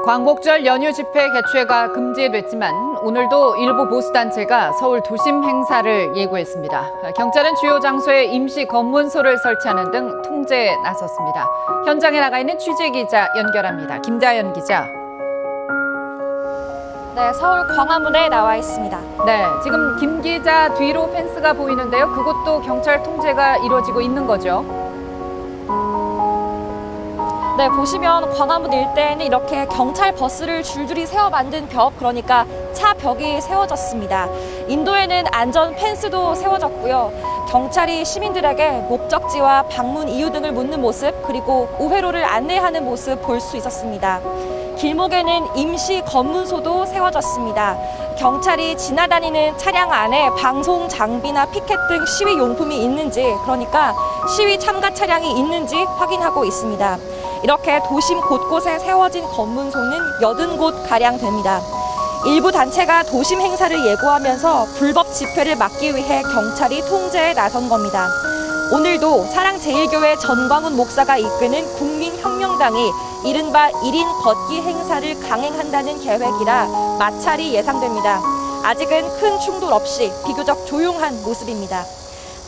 광복절 연휴 집회 개최가 금지됐지만 오늘도 일부 보수단체가 서울 도심 행사를 예고했습니다. 경찰은 주요 장소에 임시 검문소를 설치하는 등 통제에 나섰습니다. 현장에 나가 있는 취재기자 연결합니다. 김다연 기자. 네, 서울 광화문에 나와 있습니다. 네, 지금 김 기자 뒤로 펜스가 보이는데요. 그것도 경찰 통제가 이루어지고 있는 거죠? 네, 보시면 광화문 일대에는 이렇게 경찰 버스를 줄줄이 세워 만든 벽, 그러니까 차 벽이 세워졌습니다. 인도에는 안전 펜스도 세워졌고요. 경찰이 시민들에게 목적지와 방문 이유 등을 묻는 모습, 그리고 우회로를 안내하는 모습 볼 수 있었습니다. 길목에는 임시 검문소도 세워졌습니다. 경찰이 지나다니는 차량 안에 방송 장비나 피켓 등 시위 용품이 있는지, 그러니까 시위 참가 차량이 있는지 확인하고 있습니다. 이렇게 도심 곳곳에 세워진 검문소는 80곳가량 됩니다. 일부 단체가 도심 행사를 예고하면서 불법 집회를 막기 위해 경찰이 통제에 나선 겁니다. 오늘도 사랑제일교회 전광훈 목사가 이끄는 국민혁명당이 이른바 1인 걷기 행사를 강행한다는 계획이라 마찰이 예상됩니다. 아직은 큰 충돌 없이 비교적 조용한 모습입니다.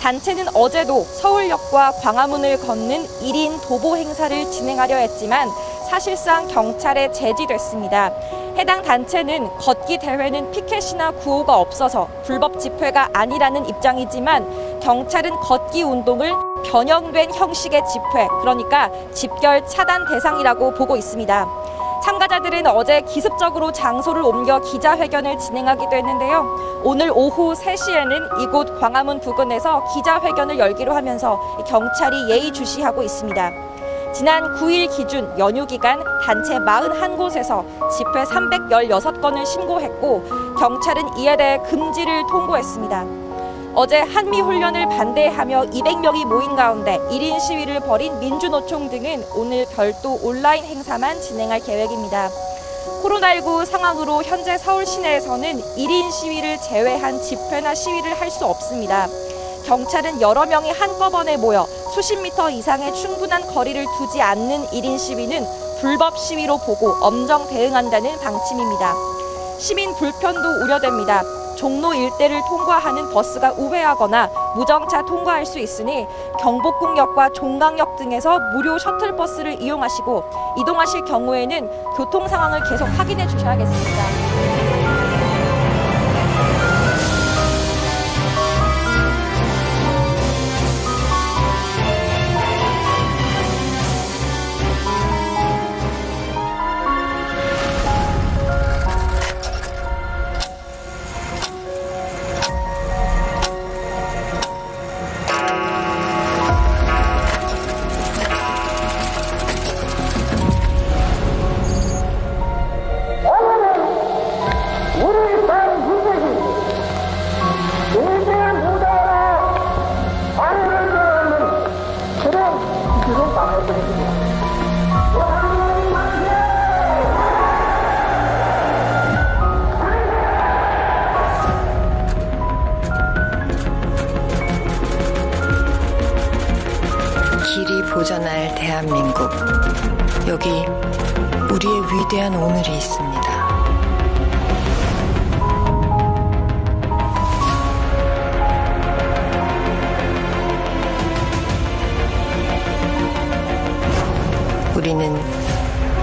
단체는 어제도 서울역과 광화문을 걷는 1인 도보 행사를 진행하려 했지만 사실상 경찰에 제지됐습니다. 해당 단체는 걷기 대회는 피켓이나 구호가 없어서 불법 집회가 아니라는 입장이지만 경찰은 걷기 운동을 변형된 형식의 집회, 그러니까 집결 차단 대상이라고 보고 있습니다. 참가자들은 어제 기습적으로 장소를 옮겨 기자회견을 진행하기도 했는데요. 오늘 오후 3시에는 이곳 광화문 부근에서 기자회견을 열기로 하면서 경찰이 예의주시하고 있습니다. 지난 9일 기준 연휴 기간 단체 41곳에서 집회 316건을 신고했고 경찰은 이에 대해 금지를 통보했습니다. 어제 한미훈련을 반대하며 200명이 모인 가운데 1인 시위를 벌인 민주노총 등은 오늘 별도 온라인 행사만 진행할 계획입니다. 코로나19 상황으로 현재 서울 시내에서는 1인 시위를 제외한 집회나 시위를 할 수 없습니다. 경찰은 여러 명이 한꺼번에 모여 수십 미터 이상의 충분한 거리를 두지 않는 1인 시위는 불법 시위로 보고 엄정 대응한다는 방침입니다. 시민 불편도 우려됩니다. 종로 일대를 통과하는 버스가 우회하거나 무정차 통과할 수 있으니 경복궁역과 종강역 등에서 무료 셔틀버스를 이용하시고 이동하실 경우에는 교통 상황을 계속 확인해 주셔야겠습니다. 길이 보전할 대한민국. 여기 우리의 위대한 오늘이 있습니다. 우리는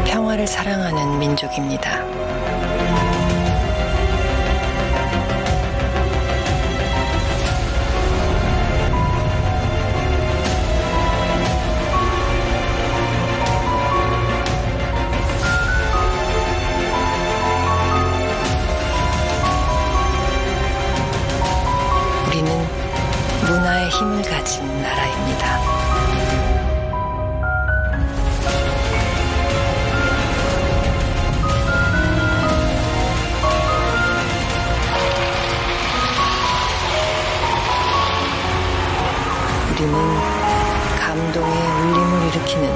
평화를 사랑하는 민족입니다. 우리는 문화의 힘을 가진 나라입니다. 우리는 감동의 울림을 일으키는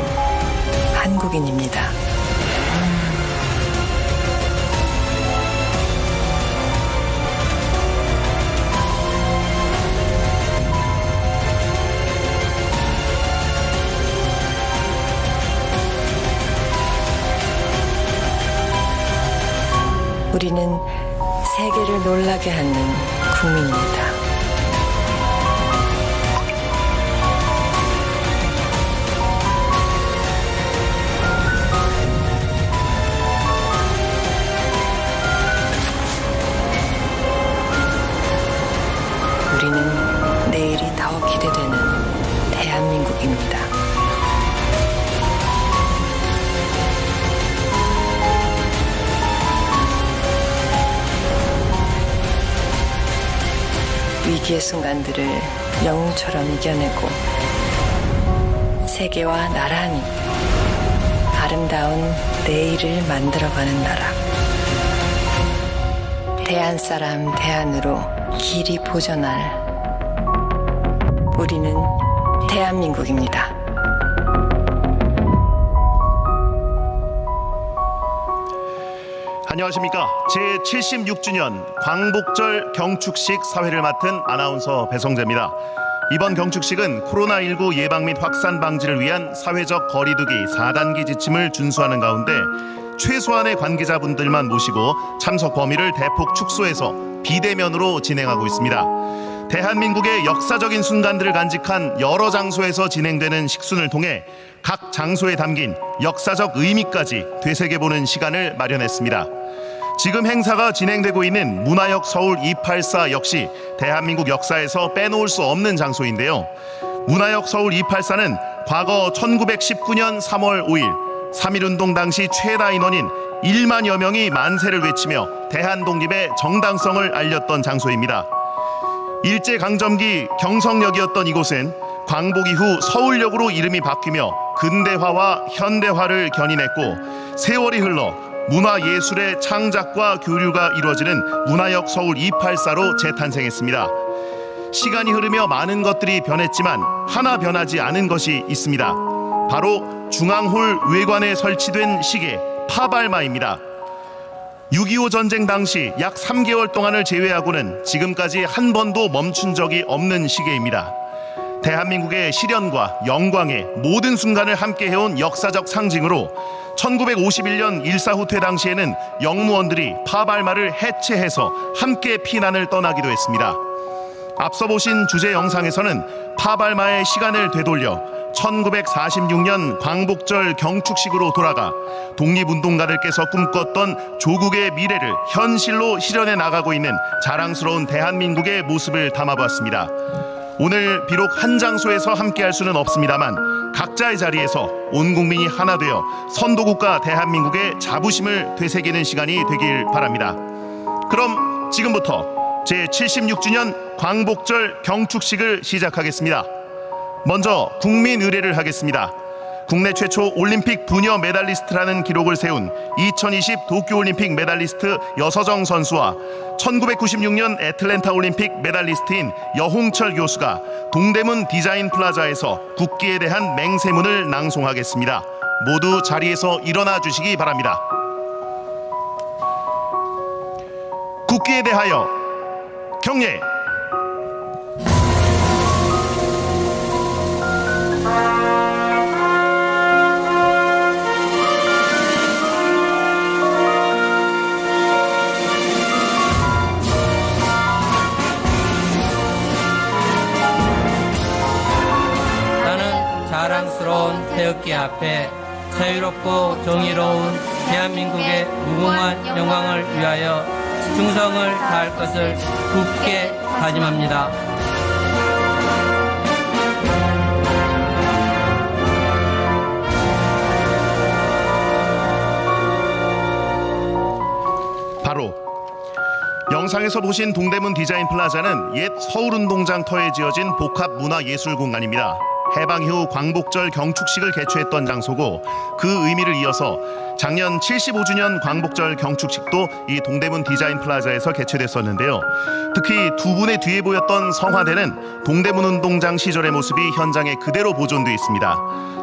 한국인입니다. 우리는 세계를 놀라게 하는 국민입니다. 우리는 내일이 더 기대되는 대한민국입니다. 위기의 순간들을 영웅처럼 이겨내고 세계와 나란히 아름다운 내일을 만들어가는 나라. 대한 사람 대한으로 길이 보존할 우리는 대한민국입니다. 안녕하십니까. 제76주년 광복절 경축식 사회를 맡은 아나운서 배성재입니다. 이번 경축식은 코로나19 예방 및 확산 방지를 위한 사회적 거리두기 4단계 지침을 준수하는 가운데 최소한의 관계자분들만 모시고 참석 범위를 대폭 축소해서 비대면으로 진행하고 있습니다. 대한민국의 역사적인 순간들을 간직한 여러 장소에서 진행되는 식순을 통해 각 장소에 담긴 역사적 의미까지 되새겨보는 시간을 마련했습니다. 지금 행사가 진행되고 있는 문화역 서울 284 역시 대한민국 역사에서 빼놓을 수 없는 장소인데요. 문화역 서울 284는 과거 1919년 3월 5일 3.1운동 당시 최다 인원인 1만여 명이 만세를 외치며 대한독립의 정당성을 알렸던 장소입니다. 일제강점기 경성역이었던 이곳은 광복 이후 서울역으로 이름이 바뀌며 근대화와 현대화를 견인했고 세월이 흘러 문화예술의 창작과 교류가 이루어지는 문화역 서울 284로 재탄생했습니다. 시간이 흐르며 많은 것들이 변했지만 하나 변하지 않은 것이 있습니다. 바로 중앙홀 외관에 설치된 시계 파발마입니다. 6.25 전쟁 당시 약 3개월 동안을 제외하고는 지금까지 한 번도 멈춘 적이 없는 시계입니다. 대한민국의 시련과 영광의 모든 순간을 함께 해온 역사적 상징으로 1951년 일사후퇴 당시에는 영무원들이 파발마를 해체해서 함께 피난을 떠나기도 했습니다. 앞서 보신 주제 영상에서는 파발마의 시간을 되돌려 1946년 광복절 경축식으로 돌아가 독립운동가들께서 꿈꿨던 조국의 미래를 현실로 실현해 나가고 있는 자랑스러운 대한민국의 모습을 담아보았습니다. 오늘 비록 한 장소에서 함께할 수는 없습니다만 각자의 자리에서 온 국민이 하나 되어 선도국가 대한민국의 자부심을 되새기는 시간이 되길 바랍니다. 그럼 지금부터 제76주년 광복절 경축식을 시작하겠습니다. 먼저 국민 의례를 하겠습니다. 국내 최초 올림픽 부녀 메달리스트라는 기록을 세운 2020 도쿄올림픽 메달리스트 여서정 선수와 1996년 애틀랜타 올림픽 메달리스트인 여홍철 교수가 동대문 디자인 플라자에서 국기에 대한 맹세문을 낭송하겠습니다. 모두 자리에서 일어나 주시기 바랍니다. 국기에 대하여 경례. 자랑스러운 태극기 앞에 자유롭고 정의로운 대한민국의 무궁한 영광을 위하여 충성을 다할 것을 굳게 다짐합니다. 바로 영상에서 보신 동대문 디자인 플라자는 옛 서울운동장터에 지어진 복합문화예술공간입니다. 해방 이후 광복절 경축식을 개최했던 장소고 그 의미를 이어서 작년 75주년 광복절 경축식도 이 동대문 디자인 플라자에서 개최됐었는데요. 특히 두 분의 뒤에 보였던 성화대는 동대문 운동장 시절의 모습이 현장에 그대로 보존돼 있습니다.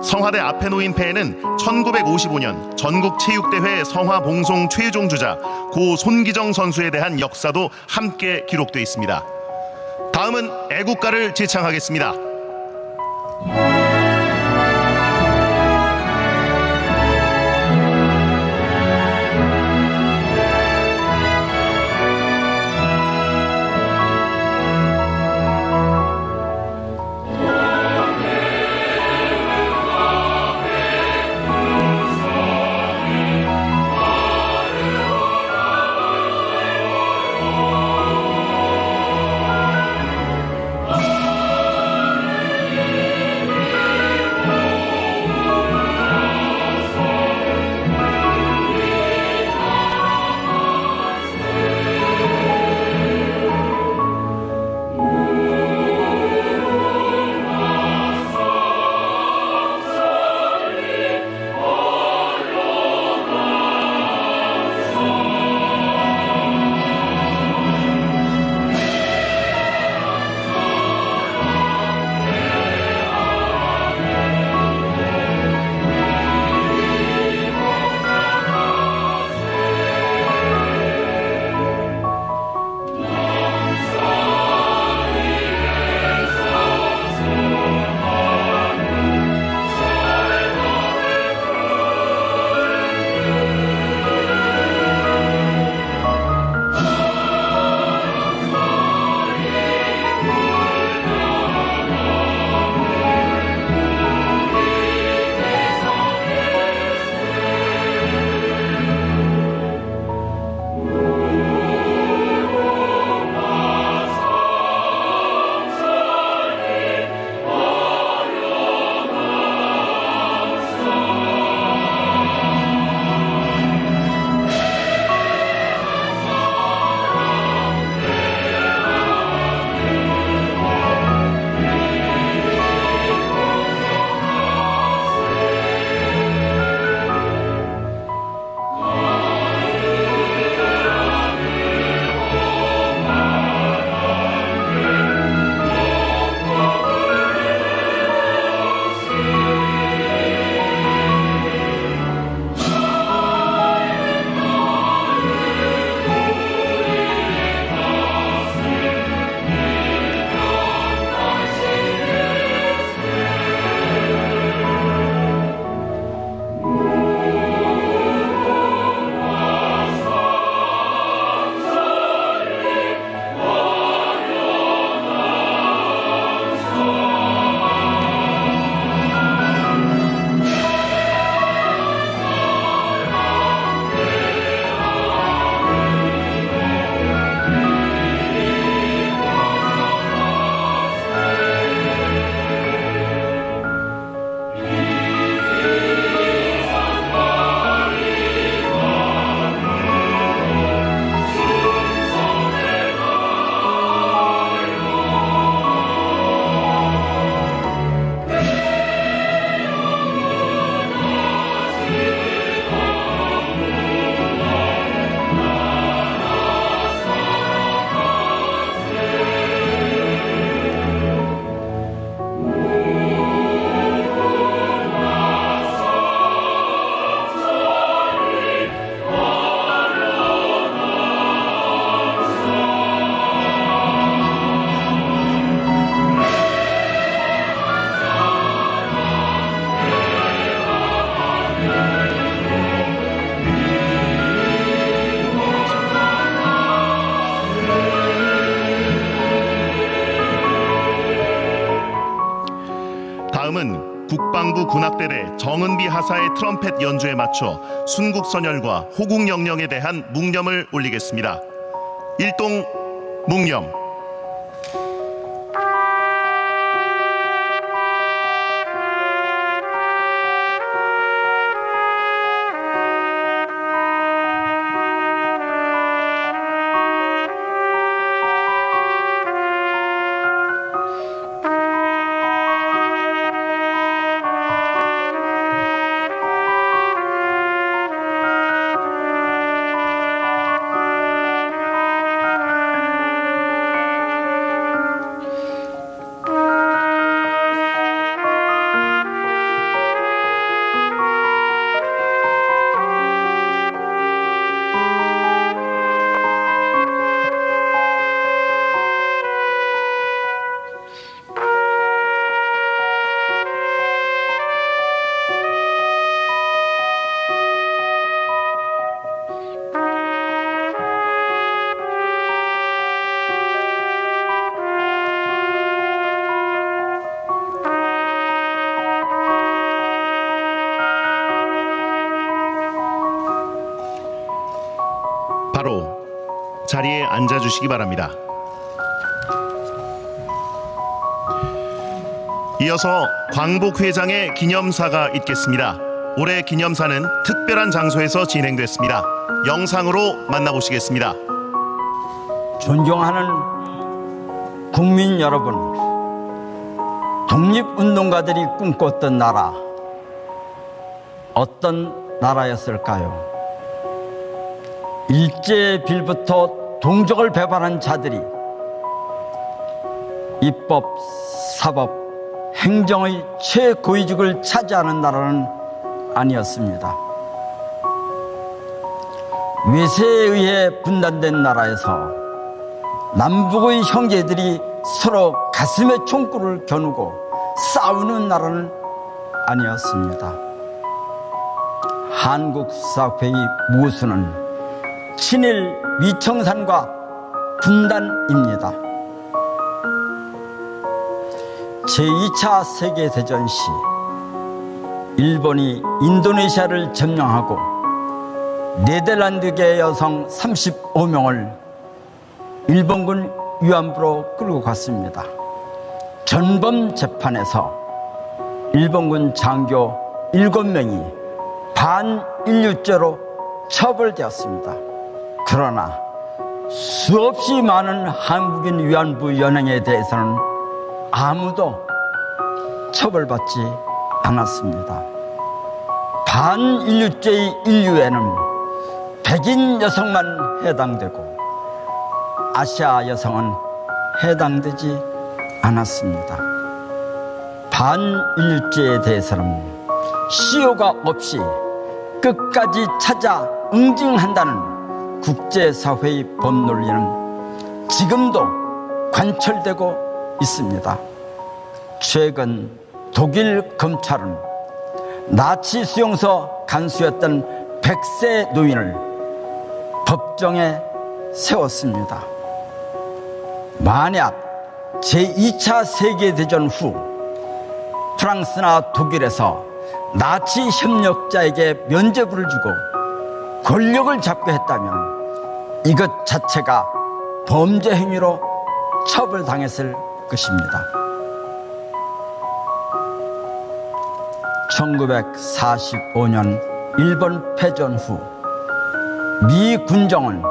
성화대 앞에 놓인 패에는 1955년 전국체육대회 성화봉송 최종 주자 고 손기정 선수에 대한 역사도 함께 기록돼 있습니다. 다음은 애국가를 지창하겠습니다. 다음은 국방부 군악대대 정은비 하사의 트럼펫 연주에 맞춰 순국선열과 호국영령에 대한 묵념을 올리겠습니다. 일동 묵념. 바로 자리에 앉아주시기 바랍니다. 이어서 광복회장의 기념사가 있겠습니다. 올해 기념사는 특별한 장소에서 진행됐습니다. 영상으로 만나보시겠습니다. 존경하는 국민 여러분, 독립운동가들이 꿈꿨던 나라, 어떤 나라였을까요? 일제빌부터 동족을 배반한 자들이 입법, 사법, 행정의 최고위직을 차지하는 나라는 아니었습니다. 외세에 의해 분단된 나라에서 남북의 형제들이 서로 가슴에 총구를 겨누고 싸우는 나라는 아니었습니다. 한국사회의 모순은 친일 위청산과 분단입니다. 제2차 세계대전 시 일본이 인도네시아를 점령하고 네덜란드계 여성 35명을 일본군 위안부로 끌고 갔습니다. 전범 재판에서 일본군 장교 7명이 반인류죄로 처벌되었습니다. 그러나 수없이 많은 한국인 위안부 연행에 대해서는 아무도 처벌받지 않았습니다. 반인류죄의 인류에는 백인 여성만 해당되고 아시아 여성은 해당되지 않았습니다. 반인류죄에 대해서는 시효가 없이 끝까지 찾아 응징한다는 국제사회의 법 논리는 지금도 관철되고 있습니다. 최근 독일 검찰은 나치 수용소 간수였던 100세 노인을 법정에 세웠습니다. 만약 제2차 세계대전 후 프랑스나 독일에서 나치 협력자에게 면죄부를 주고 권력을 잡게 했다면 이것 자체가 범죄 행위로 처벌당했을 것입니다. 1945년 일본 패전 후 미 군정은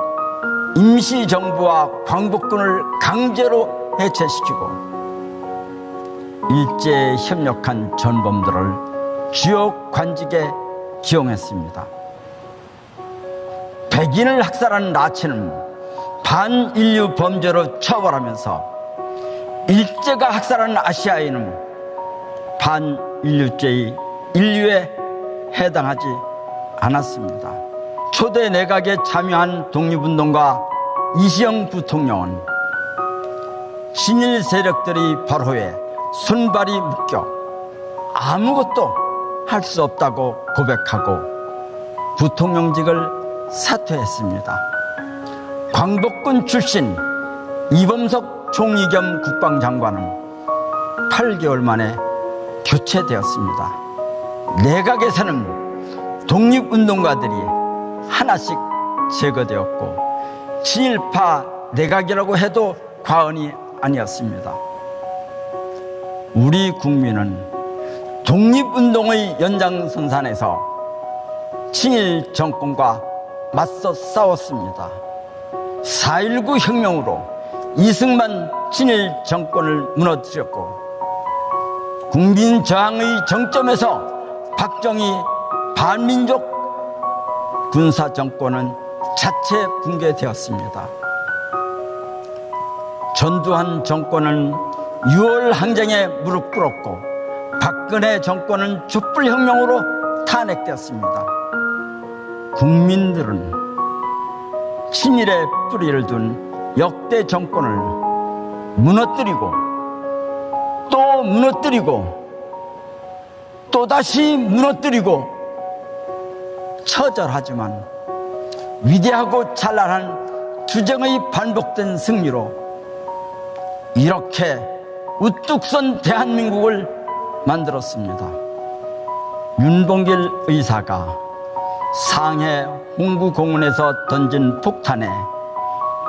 임시정부와 광복군을 강제로 해체시키고 일제에 협력한 전범들을 주요 관직에 기용했습니다. 백인을 학살한 나치는 반인류 범죄로 처벌하면서 일제가 학살한 아시아인은 반인류죄의 인류에 해당하지 않았습니다. 초대 내각에 참여한 독립운동가 이시영 부통령은 친일 세력들이 발호해 손발이 묶여 아무것도 할 수 없다고 고백하고 부통령직을 사퇴했습니다. 광복군 출신 이범석 총리 겸 국방장관은 8개월 만에 교체되었습니다. 내각에서는 독립운동가들이 하나씩 제거되었고 친일파 내각이라고 해도 과언이 아니었습니다. 우리 국민은 독립운동의 연장선상에서 친일 정권과 맞서 싸웠습니다. 4.19 혁명으로 이승만 친일 정권을 무너뜨렸고 국민 저항의 정점에서 박정희 반민족 군사 정권은 자체 붕괴되었습니다. 전두환 정권은 6월 항쟁에 무릎 꿇었고 박근혜 정권은 촛불혁명으로 탄핵되었습니다. 국민들은 친일의 뿌리를 둔 역대 정권을 무너뜨리고 또 무너뜨리고 또다시 무너뜨리고 처절하지만 위대하고 찬란한 투쟁의 반복된 승리로 이렇게 우뚝 선 대한민국을 만들었습니다. 윤봉길 의사가 상해 홍구공원에서 던진 폭탄에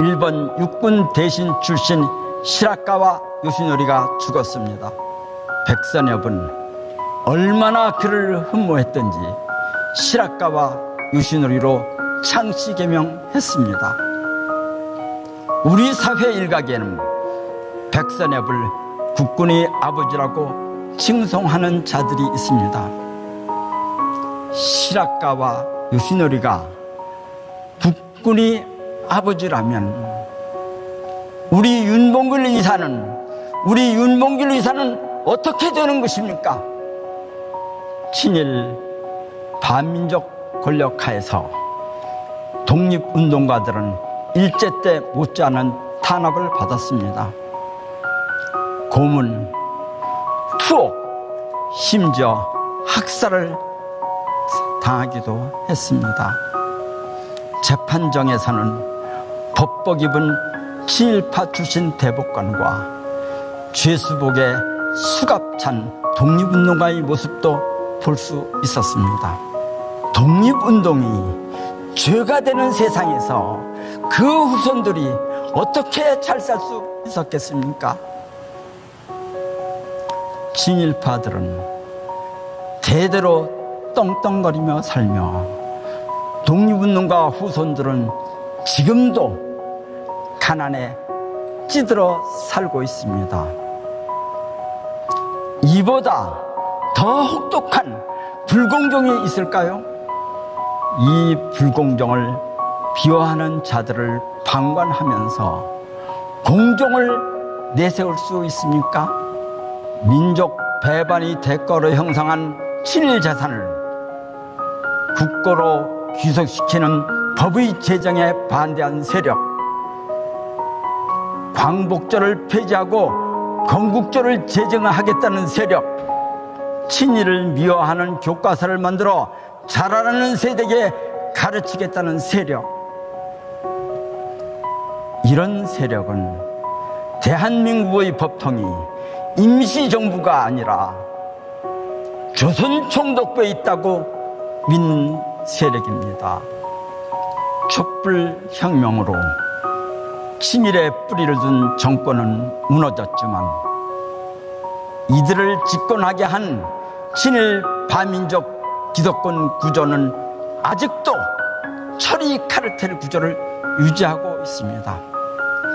일본 육군 대신 출신 시라카와 요시노리가 죽었습니다. 백선엽은 얼마나 그를 흠모했던지 시라카와 요시노리로 창씨 개명했습니다. 우리 사회 일각에는 백선엽을 국군의 아버지라고 칭송하는 자들이 있습니다. 시라카와 요시노리가 국군의 아버지라면 우리 윤봉길 의사는 어떻게 되는 것입니까? 친일 반민족 권력하에서 독립운동가들은 일제 때 못지않은 탄압을 받았습니다. 고문, 투옥, 심지어 학살을 당하기도 했습니다. 재판정에서는 법복 입은 친일파 출신 대법관과 죄수복에 수갑찬 독립운동가의 모습도 볼 수 있었습니다. 독립운동이 죄가 되는 세상에서 그 후손들이 어떻게 잘 살 수 있었겠습니까? 친일파들은 대대로 떵떵거리며 살며 독립운동가 후손들은 지금도 가난에 찌들어 살고 있습니다. 이보다 더 혹독한 불공정이 있을까요? 이 불공정을 비호하는 자들을 방관하면서 공정을 내세울 수 있습니까? 민족 배반이 대가로 형성한 친일 재산을 국고로 귀속시키는 법의 제정에 반대한 세력, 광복절을 폐지하고 건국절을 제정하겠다는 세력, 친일을 미화하는 교과서를 만들어 자라나는 세대에게 가르치겠다는 세력, 이런 세력은 대한민국의 법통이 임시정부가 아니라 조선 총독부에 있다고 믿는 세력입니다. 촛불혁명으로 친일의 뿌리를 둔 정권은 무너졌지만 이들을 집권하게 한 친일 반민족 기득권 구조는 아직도 철이 카르텔 구조를 유지하고 있습니다.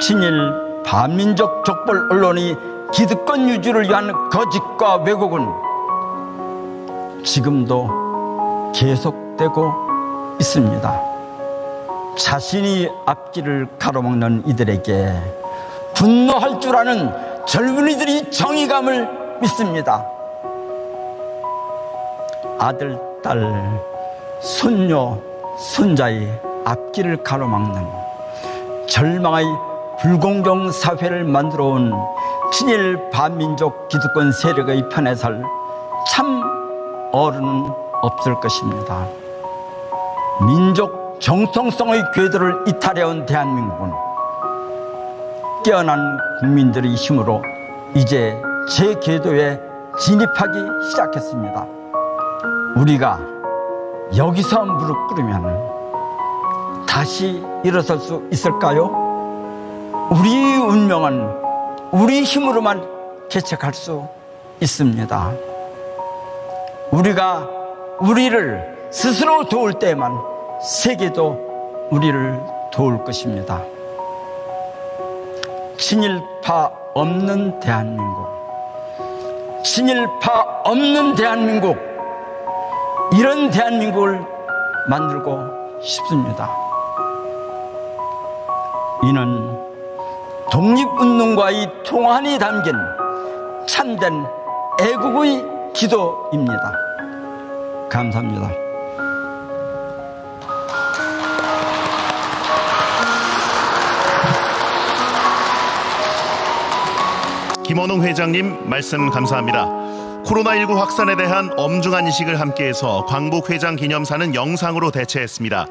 친일 반민족 족벌 언론이 기득권 유지를 위한 거짓과 왜곡은 지금도 계속되고 있습니다. 자신이 앞길을 가로막는 이들에게 분노할 줄 아는 젊은이들이 정의감을 믿습니다. 아들, 딸, 손녀, 손자의 앞길을 가로막는 절망의 불공정 사회를 만들어 온 친일 반민족 기득권 세력의 편에 설 참 어른은 없을 것입니다. 민족 정통성의 궤도를 이탈해온 대한민국은 깨어난 국민들의 힘으로 이제 제 궤도에 진입하기 시작했습니다. 우리가 여기서 무릎 꿇으면 다시 일어설 수 있을까요? 우리의 운명은 우리 힘으로만 개척할 수 있습니다. 우리가 우리를 스스로 도울 때만 세계도 우리를 도울 것입니다. 친일파 없는 대한민국, 친일파 없는 대한민국, 이런 대한민국을 만들고 싶습니다. 이는 독립운동과의 통한이 담긴 참된 애국의 기도입니다. 감사합니다. 김원웅 회장님 말씀 감사합니다. 코로나19 확산에 대한 엄중한 인식을 함께해서 광복 회장 기념사는 영상으로 대체했습니다.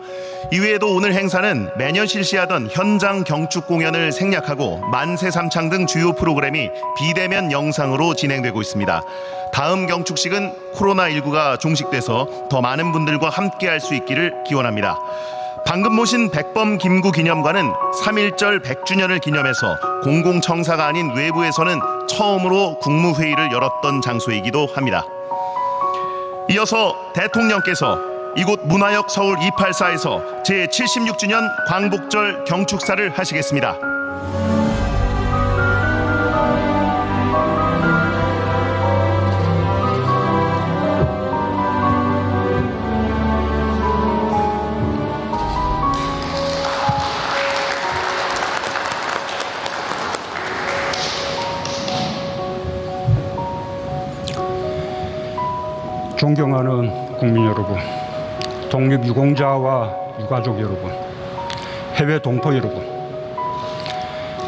이외에도 오늘 행사는 매년 실시하던 현장 경축 공연을 생략하고 만세 삼창 등 주요 프로그램이 비대면 영상으로 진행되고 있습니다. 다음 경축식은 코로나19가 종식돼서 더 많은 분들과 함께할 수 있기를 기원합니다. 방금 모신 백범 김구 기념관은 3.1절 100주년을 기념해서 공공청사가 아닌 외부에서는 처음으로 국무회의를 열었던 장소이기도 합니다. 이어서 대통령께서 이곳 문화역 서울 284에서 제76주년 광복절 경축사를 하시겠습니다. 존경하는 국민 여러분, 독립유공자와 유가족 여러분, 해외 동포 여러분,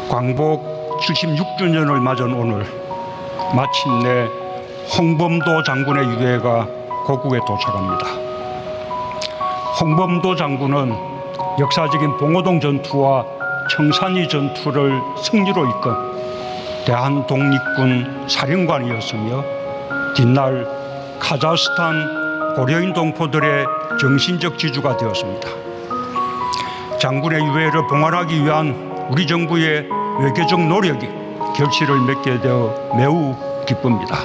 광복 76주년을 맞은 오늘 마침내 홍범도 장군의 유해가 고국에 도착합니다. 홍범도 장군은 역사적인 봉오동 전투와 청산리 전투를 승리로 이끈 대한독립군 사령관이었으며 뒷날 카자흐스탄 고려인 동포들의 정신적 지주가 되었습니다. 장군의 유해를 봉안하기 위한 우리 정부의 외교적 노력이 결실을 맺게 되어 매우 기쁩니다.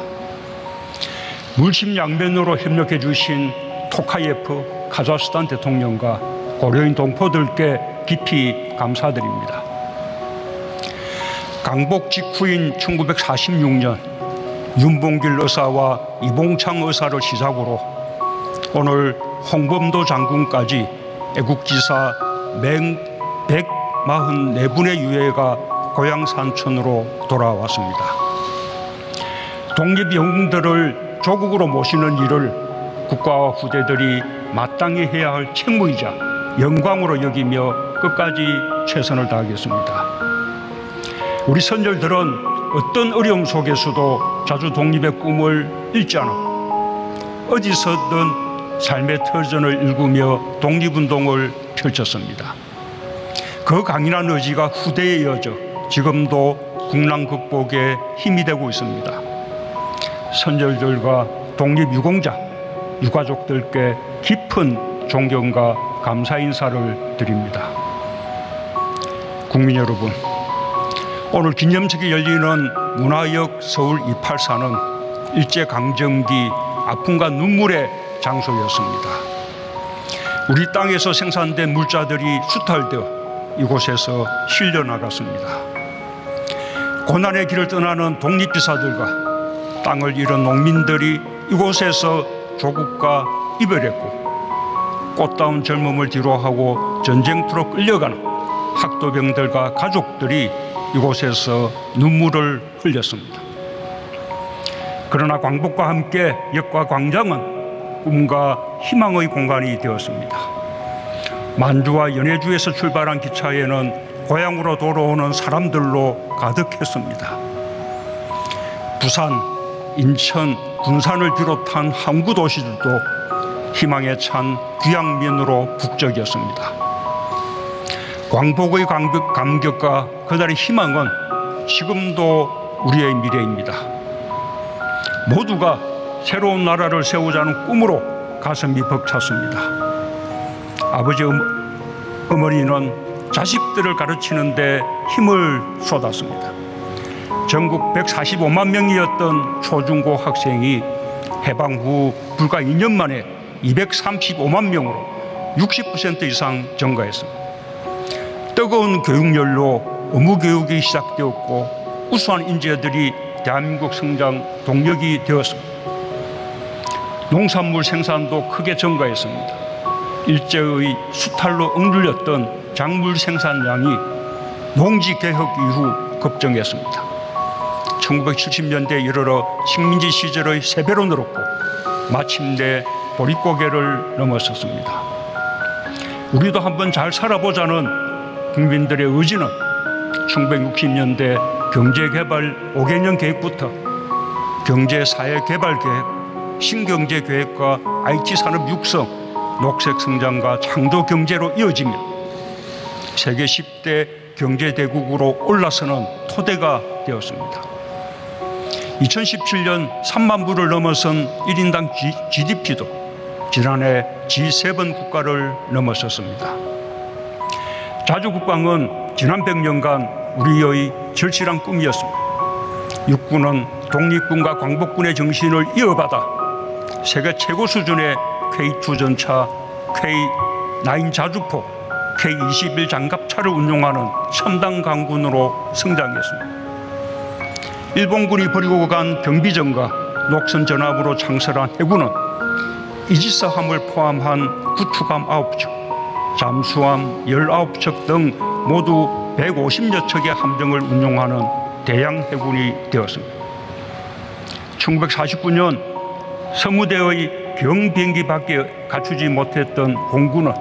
물심양면으로 협력해 주신 토카예프 카자흐스탄 대통령과 고려인 동포들께 깊이 감사드립니다. 광복 직후인 1946년 윤봉길 의사와 이봉창 의사를 시작으로 오늘 홍범도 장군까지 애국지사 144분의 유해가 고향 산천으로 돌아왔습니다. 독립영웅들을 조국으로 모시는 일을 국가와 후대들이 마땅히 해야 할 책무이자 영광으로 여기며 끝까지 최선을 다하겠습니다. 우리 선열들은 어떤 어려움 속에서도 자주 독립의 꿈을 잃지 않았고 어디서든 삶의 터전을 일구며 독립운동을 펼쳤습니다. 그 강인한 의지가 후대에 이어져 지금도 국난 극복에 힘이 되고 있습니다. 선열들과 독립유공자, 유가족들께 깊은 존경과 감사 인사를 드립니다. 국민 여러분, 오늘 기념식이 열리는 문화역 서울 284는 일제강점기 아픔과 눈물의 장소였습니다. 우리 땅에서 생산된 물자들이 수탈되어 이곳에서 실려나갔습니다. 고난의 길을 떠나는 독립기사들과 땅을 잃은 농민들이 이곳에서 조국과 이별했고 꽃다운 젊음을 뒤로하고 전쟁터로 끌려가는 학도병들과 가족들이 이곳에서 눈물을 흘렸습니다. 그러나 광복과 함께 역과 광장은 꿈과 희망의 공간이 되었습니다. 만주와 연해주에서 출발한 기차에는 고향으로 돌아오는 사람들로 가득했습니다. 부산, 인천, 군산을 비롯한 항구 도시들도 희망에 찬 귀양민으로 북적이었습니다. 광복의 감격과 그날의 희망은 지금도 우리의 미래입니다. 모두가 새로운 나라를 세우자는 꿈으로 가슴이 벅찼습니다. 아버지 어머니는 자식들을 가르치는 데 힘을 쏟았습니다. 전국 145만 명이었던 초중고 학생이 해방 후 불과 2년 만에 235만 명으로 60% 이상 증가했습니다. 뜨거운 교육열로 의무교육이 시작되었고 우수한 인재들이 대한민국 성장 동력이 되었습니다. 농산물 생산도 크게 증가했습니다. 일제의 수탈로 억눌렸던 작물 생산량이 농지개혁 이후 급증했습니다. 1970년대에 이르러 식민지 시절의 3배로 늘었고 마침내 보릿고개를 넘어섰습니다. 우리도 한번 잘 살아보자는 국민들의 의지는 1960년대 경제개발 5개년 계획부터 경제사회개발계획, 신경제계획과 IT산업 육성, 녹색성장과 창조경제로 이어지며 세계 10대 경제대국으로 올라서는 토대가 되었습니다. 2017년 3만 불을 넘어선 1인당 GDP도 지난해 G7 국가를 넘어섰습니다. 자주국방은 지난 100년간 우리의 절실한 꿈이었습니다. 육군은 독립군과 광복군의 정신을 이어받아 세계 최고 수준의 K2 전차, K9 자주포, K21 장갑차를 운용하는 첨단 강군으로 성장했습니다. 일본군이 버리고 간 경비정과 녹선 전함으로 창설한 해군은 이지스함을 포함한 구축함 9척, 잠수함 19척 등 모두 150여 척의 함정을 운용하는 대양 해군이 되었습니다. 1949년 서무대의 경비행기밖에 갖추지 못했던 공군은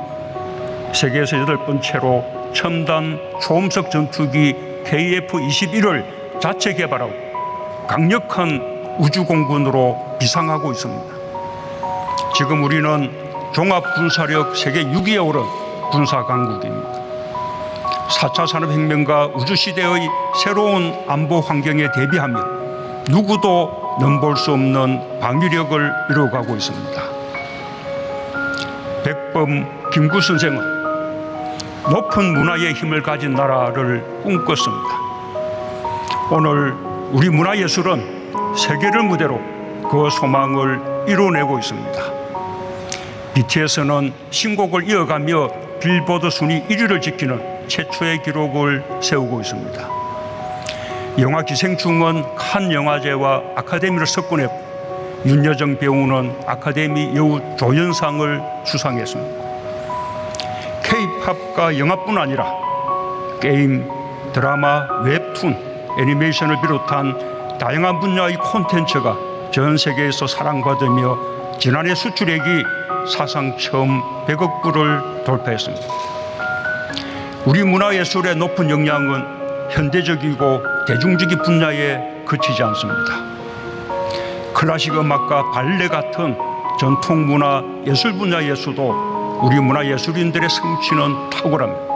세계에서 8번째로 첨단 초음속 전투기 KF-21을 자체 개발하고 강력한 우주공군으로 비상하고 있습니다. 지금 우리는 종합군사력 세계 6위에 오른 군사강국입니다. 4차 산업혁명과 우주시대의 새로운 안보 환경에 대비하며 누구도 넘볼 수 없는 방위력을 이루어가고 있습니다. 백범 김구 선생은 높은 문화의 힘을 가진 나라를 꿈꿨습니다. 오늘 우리 문화예술은 세계를 무대로 그 소망을 이뤄내고 있습니다. BTS는 신곡을 이어가며 빌보드 순위 1위를 지키는 최초의 기록을 세우고 있습니다. 영화 기생충은 칸 영화제와 아카데미를 석권했고 윤여정 배우는 아카데미 여우 조연상을 수상했습니다. K-팝과 영화뿐 아니라 게임, 드라마, 웹툰, 애니메이션을 비롯한 다양한 분야의 콘텐츠가 전 세계에서 사랑받으며 지난해 수출액이 사상 처음 100억 불을 돌파했습니다. 우리 문화예술의 높은 역량은 현대적이고 대중적인 분야에 그치지 않습니다. 클래식 음악과 발레 같은 전통문화 예술 분야에서도 우리 문화예술인들의 성취는 탁월합니다.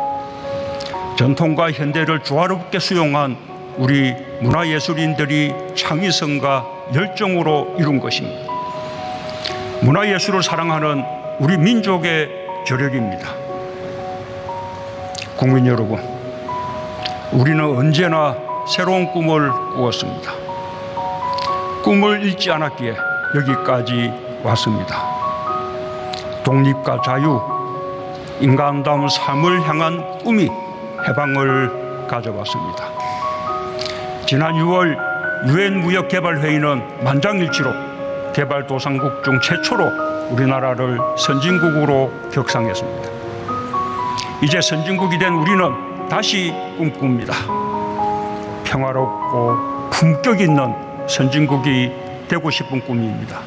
전통과 현대를 조화롭게 수용한 우리 문화예술인들이 창의성과 열정으로 이룬 것입니다. 문화예술을 사랑하는 우리 민족의 저력입니다. 국민 여러분, 우리는 언제나 새로운 꿈을 꾸었습니다. 꿈을 잃지 않았기에 여기까지 왔습니다. 독립과 자유, 인간다운 삶을 향한 꿈이 해방을 가져왔습니다. 지난 6월 유엔 무역개발회의는 만장일치로 개발도상국 중 최초로 우리나라를 선진국으로 격상했습니다. 이제 선진국이 된 우리는 다시 꿈꿉니다. 평화롭고 품격 있는 선진국이 되고 싶은 꿈입니다.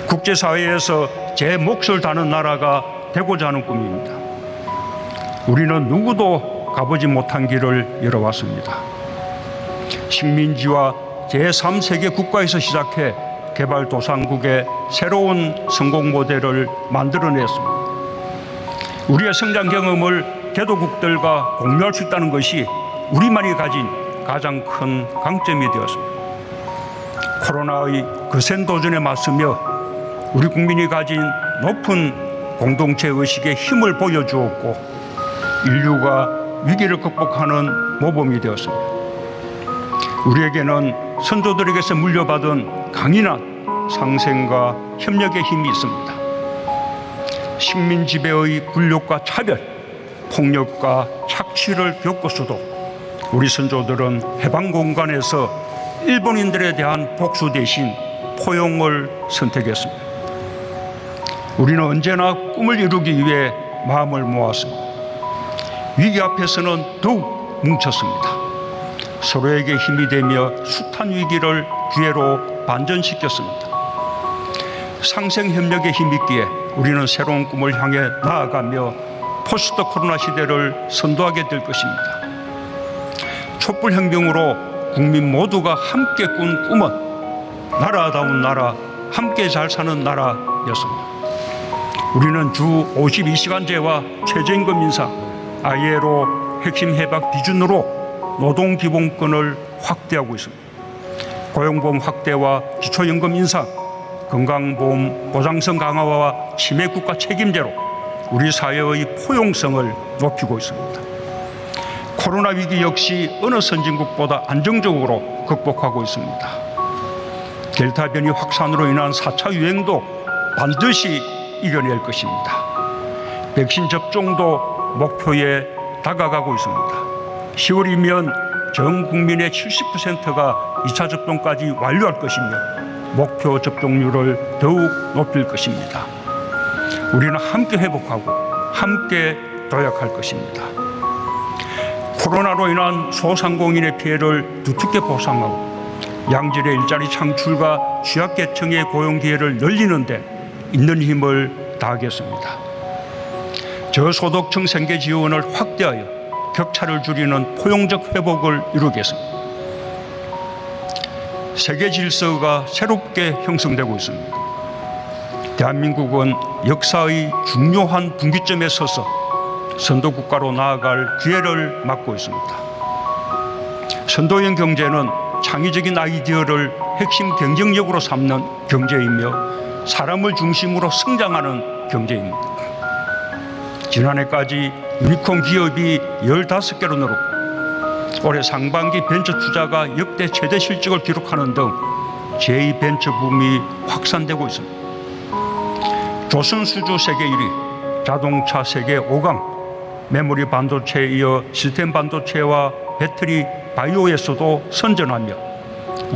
국제사회에서 제 몫을 다하는 나라가 되고자 하는 꿈입니다. 우리는 누구도 가보지 못한 길을 열어왔습니다. 식민지와 제3세계 국가에서 시작해 개발도상국의 새로운 성공 모델을 만들어냈습니다. 우리의 성장 경험을 개도국들과 공유할 수 있다는 것이 우리만이 가진 가장 큰 강점이 되었습니다. 코로나의 거센 도전에 맞서며 우리 국민이 가진 높은 공동체 의식의 힘을 보여주었고 인류가 위기를 극복하는 모범이 되었습니다. 우리에게는 선조들에게서 물려받은 강인한 상생과 협력의 힘이 있습니다. 식민 지배의 굴욕과 차별, 폭력과 착취를 겪고서도 우리 선조들은 해방 공간에서 일본인들에 대한 복수 대신 포용을 선택했습니다. 우리는 언제나 꿈을 이루기 위해 마음을 모았습니다. 위기 앞에서는 더욱 뭉쳤습니다. 서로에게 힘이 되며 숱한 위기를 기회로 반전시켰습니다. 상생협력의 힘이 있기에 우리는 새로운 꿈을 향해 나아가며 포스트 코로나 시대를 선도하게 될 것입니다. 촛불혁명으로 국민 모두가 함께 꾼 꿈은 나라다운 나라, 함께 잘 사는 나라였습니다. 우리는 주 52시간제와 최저임금 인상, ILO 핵심 협약 기준으로 노동기본권을 확대하고 있습니다. 고용보험 확대와 기초연금 인상, 건강보험 보장성 강화와 치매국가 책임제로 우리 사회의 포용성을 높이고 있습니다. 코로나 위기 역시 어느 선진국보다 안정적으로 극복하고 있습니다. 델타 변이 확산으로 인한 4차 유행도 반드시 이겨낼 것입니다. 백신 접종도 목표에 다가가고 있습니다. 10월이면 전 국민의 70%가 2차 접종까지 완료할 것이며 목표 접종률을 더욱 높일 것입니다. 우리는 함께 회복하고 함께 도약할 것입니다. 코로나로 인한 소상공인의 피해를 두텁게 보상하고 양질의 일자리 창출과 취약계층의 고용 기회를 열리는 데 있는 힘을 다하겠습니다. 저소득층 생계 지원을 확대하여 격차를 줄이는 포용적 회복을 이루겠습니다. 세계 질서가 새롭게 형성되고 있습니다. 대한민국은 역사의 중요한 분기점에 서서 선도국가로 나아갈 기회를 맞고 있습니다. 선도형 경제는 창의적인 아이디어를 핵심 경쟁력으로 삼는 경제이며 사람을 중심으로 성장하는 경제입니다. 지난해까지 유니콘 기업이 15개로 늘었고 올해 상반기 벤처 투자가 역대 최대 실적을 기록하는 등 제2벤처 붐이 확산되고 있습니다. 조선수주 세계 1위, 자동차 세계 5강, 메모리 반도체에 이어 시스템 반도체와 배터리 바이오에서도 선전하며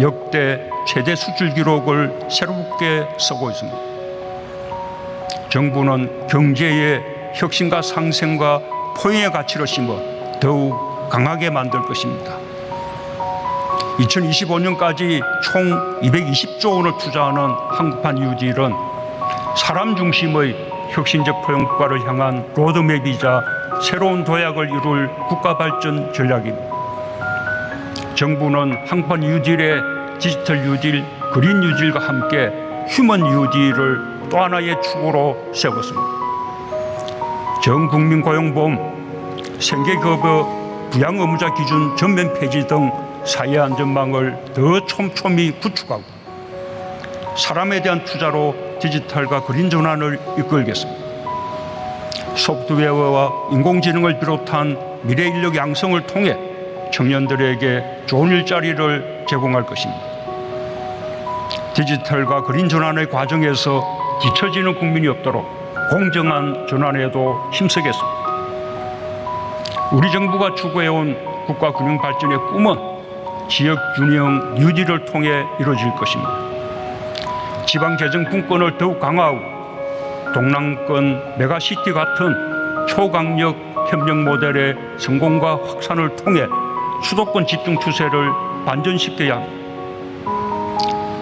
역대 최대 수출 기록을 새롭게 쓰고 있습니다. 정부는 경제의 혁신과 상생과 포용의 가치를 심어 더욱 강하게 만들 것입니다. 2025년까지 총 220조 원을 투자하는 한국판 뉴딜은 사람 중심의 혁신적 포용 국가를 향한 로드맵이자 새로운 도약을 이룰 국가 발전 전략입니다. 정부는 한국판 뉴딜의 디지털 뉴딜, 그린 뉴딜과 함께 휴먼 뉴딜을 또 하나의 축으로 세웠습니다. 전 국민 고용보험, 생계급여, 부양 의무자 기준 전면 폐지 등 사회 안전망을 더 촘촘히 구축하고 사람에 대한 투자로 디지털과 그린 전환을 이끌겠습니다. 소프트웨어와 인공지능을 비롯한 미래 인력 양성을 통해 청년들에게 좋은 일자리를 제공할 것입니다. 디지털과 그린 전환의 과정에서 뒤처지는 국민이 없도록 공정한 전환에도 힘쓰겠습니다. 우리 정부가 추구해온 국가 균형 발전의 꿈은 지역 균형 뉴딜을 통해 이루어질 것입니다. 지방재정 분권을 더욱 강화하고 동남권 메가시티 같은 초강력 협력 모델의 성공과 확산을 통해 수도권 집중 추세를 반전시켜야 합니다.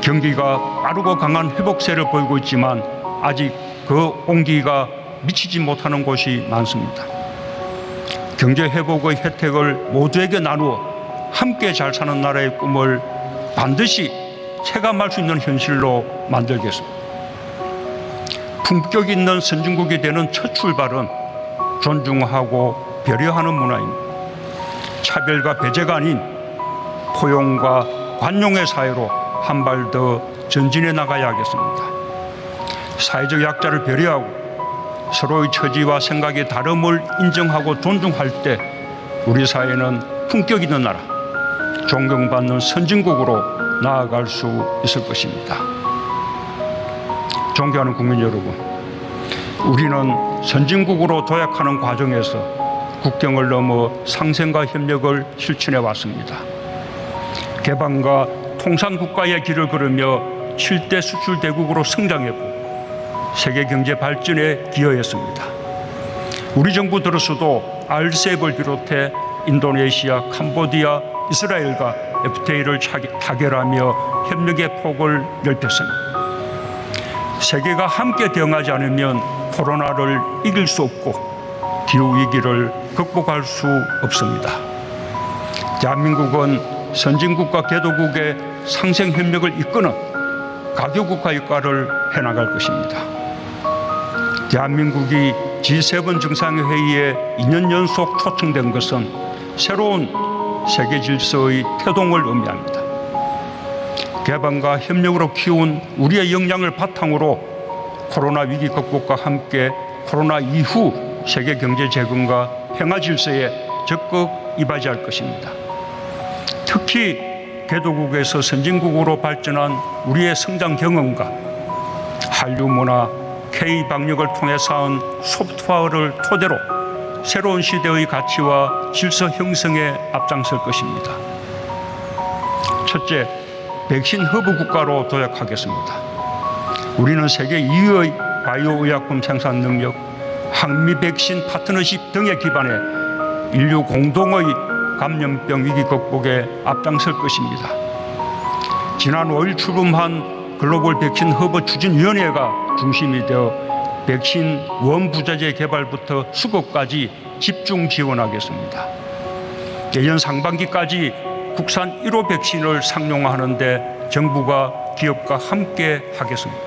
경기가 빠르고 강한 회복세를 보이고 있지만 아직 그 온기가 미치지 못하는 곳이 많습니다. 경제 회복의 혜택을 모두에게 나누어 함께 잘 사는 나라의 꿈을 반드시 체감할 수 있는 현실로 만들겠습니다. 품격 있는 선진국이 되는 첫 출발은 존중하고 배려하는 문화입니다. 차별과 배제가 아닌 포용과 관용의 사회로 한 발 더 전진해 나가야 하겠습니다. 사회적 약자를 배려하고 서로의 처지와 생각의 다름을 인정하고 존중할 때 우리 사회는 품격 있는 나라, 존경받는 선진국으로 나아갈 수 있을 것입니다. 존경하는 국민 여러분, 우리는 선진국으로 도약하는 과정에서 국경을 넘어 상생과 협력을 실천해 왔습니다. 개방과 통상국가의 길을 걸으며 7대 수출 대국으로 성장했고 세계 경제 발전에 기여했습니다. 우리 정부 들어서도 RCEP을 비롯해 인도네시아, 캄보디아, 이스라엘과 FTA를 타결하며 협력의 폭을 넓혔습니다. 세계가 함께 대응하지 않으면 코로나를 이길 수 없고 기후위기를 극복할 수 없습니다. 대한민국은 선진국과 개도국의 상생협력을 이끄는 가교국가 역할을 해나갈 것입니다. 대한민국이 G7 정상회의에 2년 연속 초청된 것은 새로운 세계 질서의 태동을 의미합니다. 개방과 협력으로 키운 우리의 역량을 바탕으로 코로나 위기 극복과 함께 코로나 이후 세계 경제 재건과 평화 질서에 적극 이바지할 것입니다. 특히 개도국에서 선진국으로 발전한 우리의 성장 경험과 한류 문화, K-방역을 통해 쌓은 소프트파워를 토대로 새로운 시대의 가치와 질서 형성에 앞장설 것입니다. 첫째, 백신 허브 국가로 도약하겠습니다. 우리는 세계 2위의 바이오 의약품 생산 능력, 항미 백신 파트너십 등에 기반해 인류 공동의 감염병 위기 극복에 앞장설 것입니다. 지난 5일 출범한 글로벌 백신 허브 추진위원회가 중심이 되어 백신 원부자재 개발부터 수급까지 집중 지원하겠습니다. 내년 상반기까지 국산 1호 백신을 상용화하는데 정부가 기업과 함께 하겠습니다.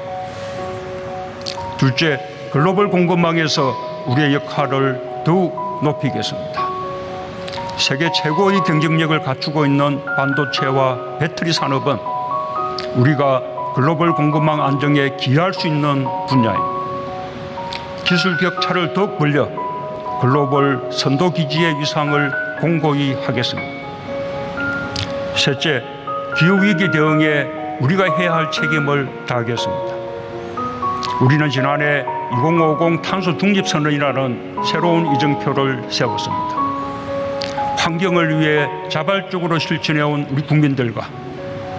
둘째, 글로벌 공급망에서 우리의 역할을 더욱 높이겠습니다. 세계 최고의 경쟁력을 갖추고 있는 반도체와 배터리 산업은 우리가 글로벌 공급망 안정에 기여할 수 있는 분야입니다. 기술 격차를 더욱 벌려 글로벌 선도기지의 위상을 공고히 하겠습니다. 셋째, 기후위기 대응에 우리가 해야 할 책임을 다하겠습니다. 우리는 지난해 2050 탄소 중립 선언이라는 새로운 이정표를 세웠습니다. 환경을 위해 자발적으로 실천해온 우리 국민들과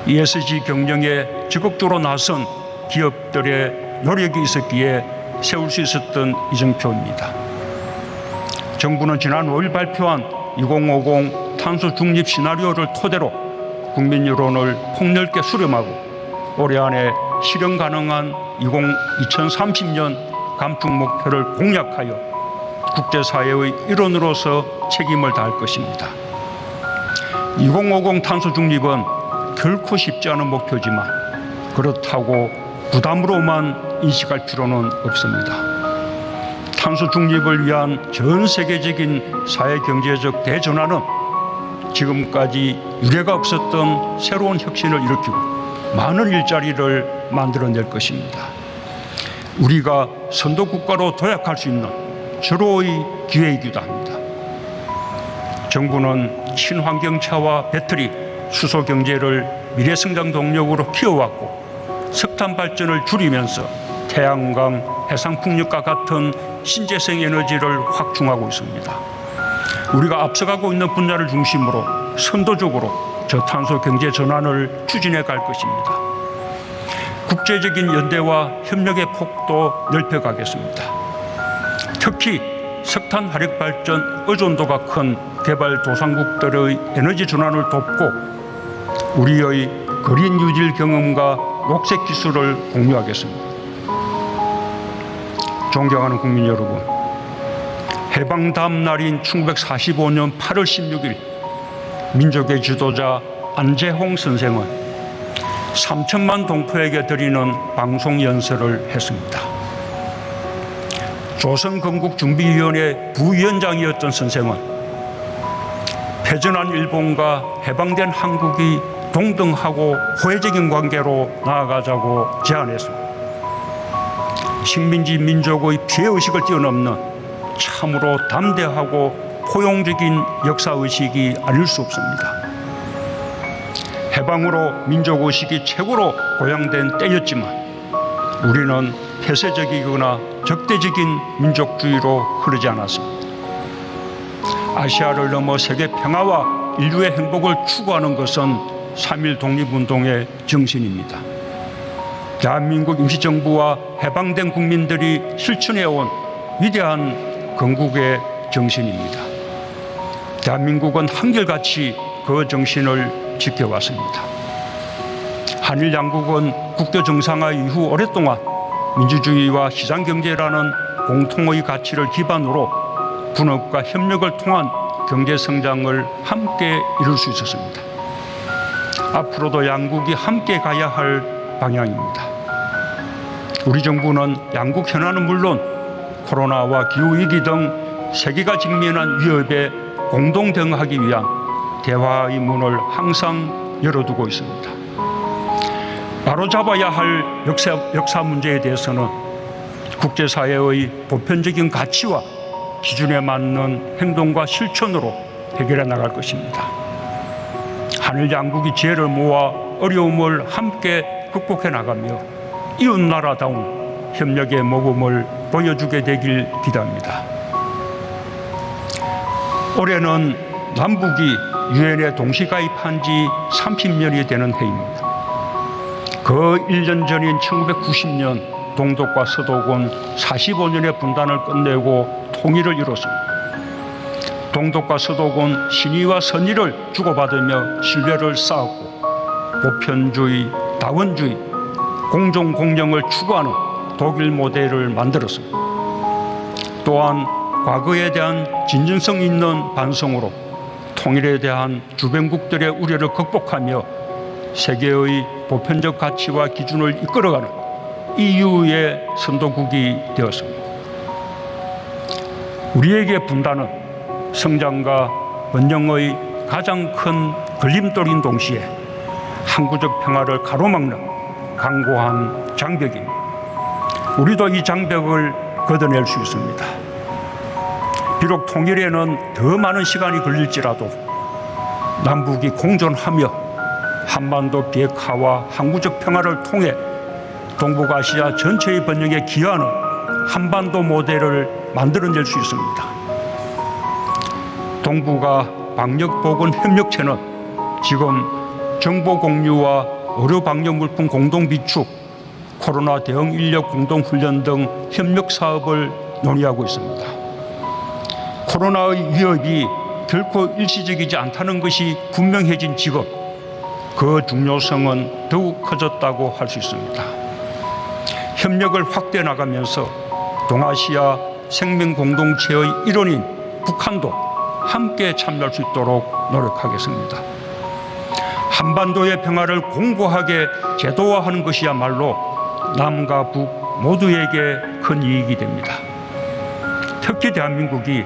ESG 경영에 적극적으로 나선 기업들의 노력이 있었기에 세울 수 있었던 이정표입니다. 정부는 지난 5일 발표한 2050 탄소 중립 시나리오를 토대로 국민 여론을 폭넓게 수렴하고 올해 안에 실현 가능한 2030년 감축 목표를 공약하여 국제사회의 일원으로서 책임을 다할 것입니다. 2050 탄소 중립은 결코 쉽지 않은 목표지만 그렇다고 부담으로만 인식할 필요는 없습니다. 탄소 중립을 위한 전 세계적인 사회 경제적 대전환은 지금까지 유례가 없었던 새로운 혁신을 일으키고 많은 일자리를 만들어낼 것입니다. 우리가 선도국가로 도약할 수 있는 절호의 기회이기도 합니다. 정부는 친환경차와 배터리, 수소경제를 미래성장 동력으로 키워왔고 석탄 발전을 줄이면서 태양광, 해상풍력과 같은 신재생 에너지를 확충하고 있습니다. 우리가 앞서가고 있는 분야를 중심으로 선도적으로 저탄소 경제 전환을 추진해 갈 것입니다. 국제적인 연대와 협력의 폭도 넓혀가겠습니다. 특히 석탄 화력 발전 의존도가 큰 개발도상국들의 에너지 전환을 돕고 우리의 그린 유질 경험과 녹색 기술을 공유하겠습니다. 존경하는 국민 여러분, 해방 다음 날인 1945년 8월 16일 민족의 지도자 안재홍 선생은 3천만 동포에게 드리는 방송 연설을 했습니다. 조선건국준비위원회 부위원장이었던 선생은 패전한 일본과 해방된 한국이 동등하고 호혜적인 관계로 나아가자고 제안했습니다. 식민지 민족의 피해의식을 뛰어넘는 참으로 담대하고 포용적인 역사의식이 아닐 수 없습니다. 해방으로 민족의식이 최고로 고양된 때였지만 우리는 폐쇄적이거나 적대적인 민족주의로 흐르지 않았습니다. 아시아를 넘어 세계 평화와 인류의 행복을 추구하는 것은 3.1 독립운동의 정신입니다. 대한민국 임시정부와 해방된 국민들이 실천해온 위대한 건국의 정신입니다. 대한민국은 한결같이 그 정신을 지켜왔습니다. 한일 양국은 국교 정상화 이후 오랫동안 민주주의와 시장경제라는 공통의 가치를 기반으로 분업과 협력을 통한 경제성장을 함께 이룰 수 있었습니다. 앞으로도 양국이 함께 가야 할 방향입니다. 우리 정부는 양국 현안은 물론 코로나와 기후위기 등 세계가 직면한 위협에 공동 대응하기 위한 대화의 문을 항상 열어두고 있습니다. 바로잡아야 할 역사 문제에 대해서는 국제사회의 보편적인 가치와 기준에 맞는 행동과 실천으로 해결해 나갈 것입니다. 한일 양국이 지혜를 모아 어려움을 함께 극복해 나가며 이웃나라다운 협력의 모범을 보여주게 되길 기대합니다. 올해는 남북이 유엔에 동시 가입한 지 30년이 되는 해입니다. 그 1년 전인 1990년 동독과 서독은 45년의 분단을 끝내고 통일을 이뤘습니다. 동독과 서독은 신의와 선의를 주고받으며 신뢰를 쌓았고 보편주의, 다원주의, 공정공정을 추구하는 독일 모델을 만들었습니다. 또한 과거에 대한 진정성 있는 반성으로 통일에 대한 주변국들의 우려를 극복하며 세계의 보편적 가치와 기준을 이끌어가는 EU의 선도국이 되었습니다. 우리에게 분단은 성장과 번영의 가장 큰 걸림돌인 동시에 항구적 평화를 가로막는 강고한 장벽입니다. 우리도 이 장벽을 걷어낼 수 있습니다. 비록 통일에는 더 많은 시간이 걸릴지라도 남북이 공존하며 한반도 비핵화와 항구적 평화를 통해 동북아시아 전체의 번영에 기여하는 한반도 모델을 만들어낼 수 있습니다. 동북아 방역보건협력체는 지금 정보 공유와 의료 방역 물품 공동 비축, 코로나 대응 인력 공동 훈련 등 협력 사업을 논의하고 있습니다. 코로나의 위협이 결코 일시적이지 않다는 것이 분명해진 지금 그 중요성은 더욱 커졌다고 할 수 있습니다. 협력을 확대해 나가면서 동아시아 생명 공동체의 일원인 북한도 함께 참여할 수 있도록 노력하겠습니다. 한반도의 평화를 공고하게 제도화하는 것이야말로 남과 북 모두에게 큰 이익이 됩니다. 특히 대한민국이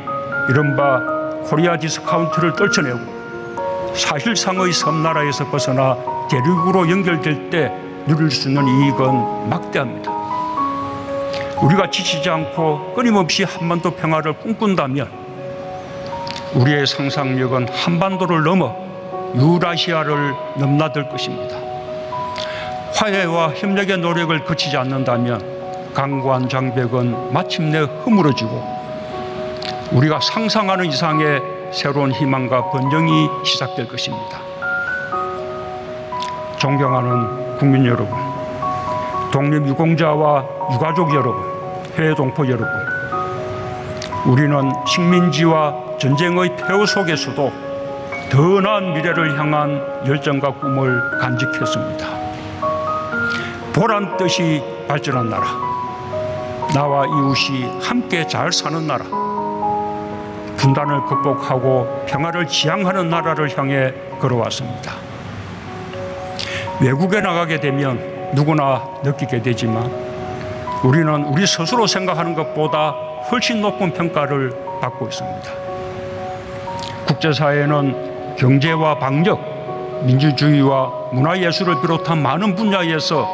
이른바 코리아 디스카운트를 떨쳐내고 사실상의 섬나라에서 벗어나 대륙으로 연결될 때 누릴 수 있는 이익은 막대합니다. 우리가 지치지 않고 끊임없이 한반도 평화를 꿈꾼다면 우리의 상상력은 한반도를 넘어 유라시아를 넘나들 것입니다. 화해와 협력의 노력을 그치지 않는다면 강고한 장벽은 마침내 허물어지고 우리가 상상하는 이상의 새로운 희망과 번영이 시작될 것입니다. 존경하는 국민 여러분, 독립유공자와 유가족 여러분, 해외 동포 여러분, 우리는 식민지와 전쟁의 폐허 속에서도 더 나은 미래를 향한 열정과 꿈을 간직했습니다. 보란 듯이 발전한 나라, 나와 이웃이 함께 잘 사는 나라, 분단을 극복하고 평화를 지향하는 나라를 향해 걸어왔습니다. 외국에 나가게 되면 누구나 느끼게 되지만 우리는 우리 스스로 생각하는 것보다 훨씬 높은 평가를 받고 있습니다. 국제사회는 경제와 방역, 민주주의와 문화예술을 비롯한 많은 분야에서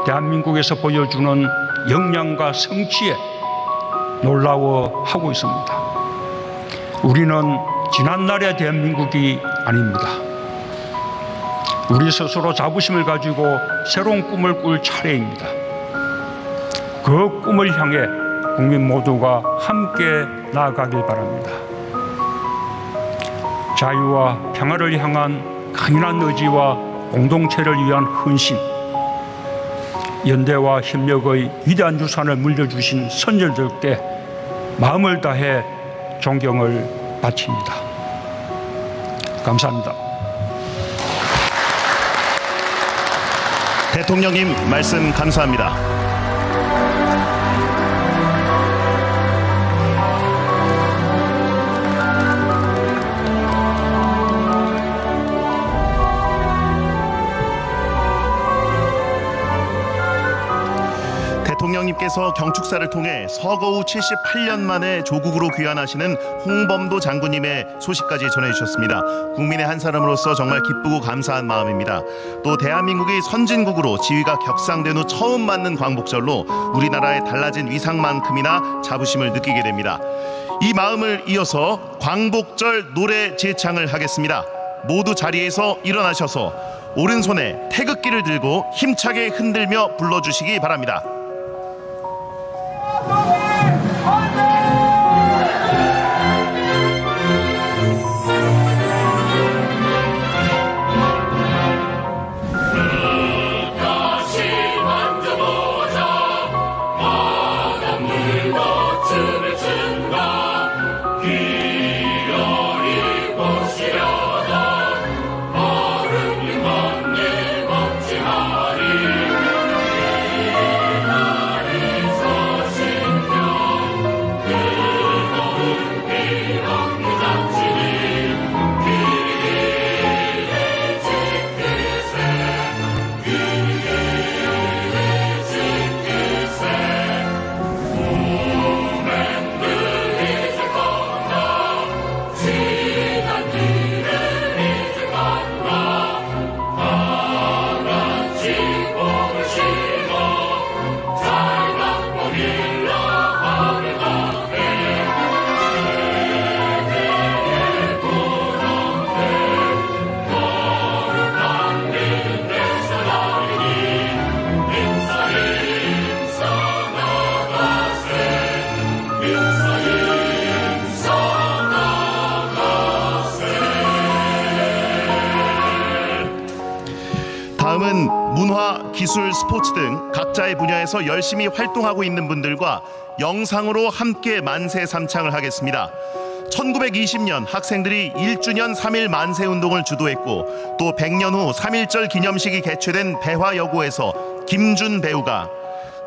대한민국에서 보여주는 역량과 성취에 놀라워하고 있습니다. 우리는 지난날의 대한민국이 아닙니다. 우리 스스로 자부심을 가지고 새로운 꿈을 꿀 차례입니다. 그 꿈을 향해 국민 모두가 함께 나아가길 바랍니다. 자유와 평화를 향한 강인한 의지와 공동체를 위한 헌신, 연대와 협력의 위대한 유산을 물려주신 선열들께 마음을 다해 존경을 바칩니다. 감사합니다. 대통령님 말씀 감사합니다. 대통령님께서 경축사를 통해 서거 후 78년 만에 조국으로 귀환하시는 홍범도 장군님의 소식까지 전해주셨습니다. 국민의 한 사람으로서 정말 기쁘고 감사한 마음입니다. 또 대한민국이 선진국으로 지위가 격상된 후 처음 맞는 광복절로 우리나라의 달라진 위상만큼이나 자부심을 느끼게 됩니다. 이 마음을 이어서 광복절 노래 제창을 하겠습니다. 모두 자리에서 일어나셔서 오른손에 태극기를 들고 힘차게 흔들며 불러주시기 바랍니다. 다음은 문화, 기술, 스포츠 등 각자의 분야에서 열심히 활동하고 있는 분들과 영상으로 함께 만세 삼창을 하겠습니다. 1920년 학생들이 1주년 3.1 만세운동을 주도했고 또 100년 후 3.1절 기념식이 개최된 배화여고에서 김준 배우가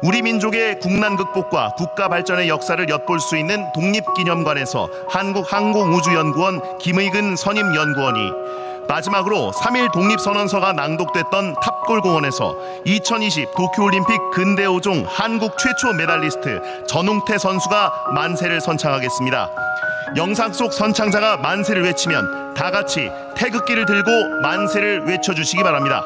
우리 민족의 국난 극복과 국가 발전의 역사를 엿볼 수 있는 독립기념관에서 한국항공우주연구원 김의근 선임연구원이 마지막으로 3.1 독립선언서가 낭독됐던 탑골공원에서 2020 도쿄올림픽 근대오종 한국 최초 메달리스트 전웅태 선수가 만세를 선창하겠습니다. 영상 속 선창자가 만세를 외치면 다 같이 태극기를 들고 만세를 외쳐주시기 바랍니다.